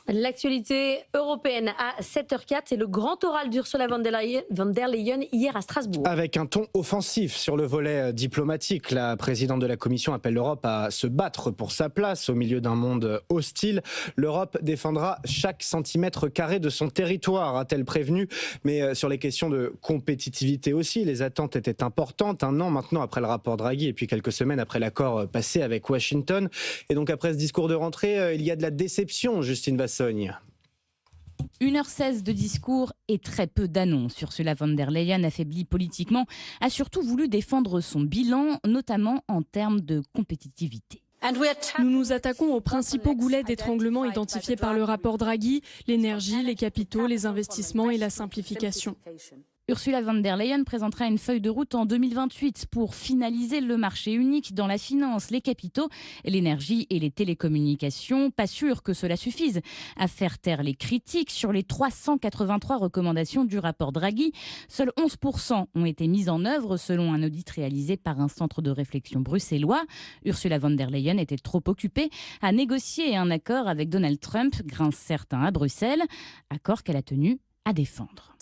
L'actualité européenne à 7h04 et le grand oral d'Ursula von der Leyen hier à Strasbourg. Avec un ton offensif sur le volet diplomatique, la présidente de la Commission appelle l'Europe à se battre pour sa place au milieu d'un monde hostile. L'Europe défendra chaque centimètre carré de son territoire, a-t-elle prévenu. Mais sur les questions de compétitivité aussi, les attentes étaient importantes. Un an maintenant après le rapport Draghi et puis quelques semaines après l'accord passé avec Washington. Et donc après ce discours de rentrée, il y a de la déception, Justine Vassogne. 1h16 de discours et très peu d'annonces. Ursula von der Leyen, affaiblie politiquement, a surtout voulu défendre son bilan, notamment en termes de compétitivité. Nous nous attaquons aux principaux goulets d'étranglement identifiés par le rapport Draghi, l'énergie, les capitaux, les investissements et la simplification. Ursula von der Leyen présentera une feuille de route en 2028 pour finaliser le marché unique dans la finance, les capitaux, l'énergie et les télécommunications. Pas sûr que cela suffise à faire taire les critiques. Sur les 383 recommandations du rapport Draghi, seuls 11% ont été mises en œuvre selon un audit réalisé par un centre de réflexion bruxellois. Ursula von der Leyen était trop occupée à négocier un accord avec Donald Trump, grince certains à Bruxelles, accord qu'elle a tenu à défendre.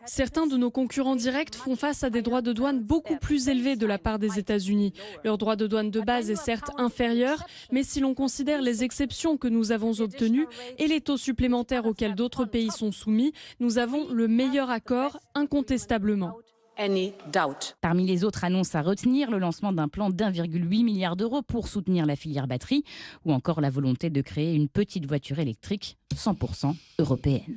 Certains de nos concurrents directs font face à des droits de douane beaucoup plus élevés de la part des États-Unis. Leur droit de douane de base est certes inférieur, mais si l'on considère les exceptions que nous avons obtenues et les taux supplémentaires auxquels d'autres pays sont soumis, nous avons le meilleur accord incontestablement. Parmi les autres annonces à retenir, le lancement d'un plan d'1,8 milliard d'euros pour soutenir la filière batterie ou encore la volonté de créer une petite voiture électrique 100% européenne.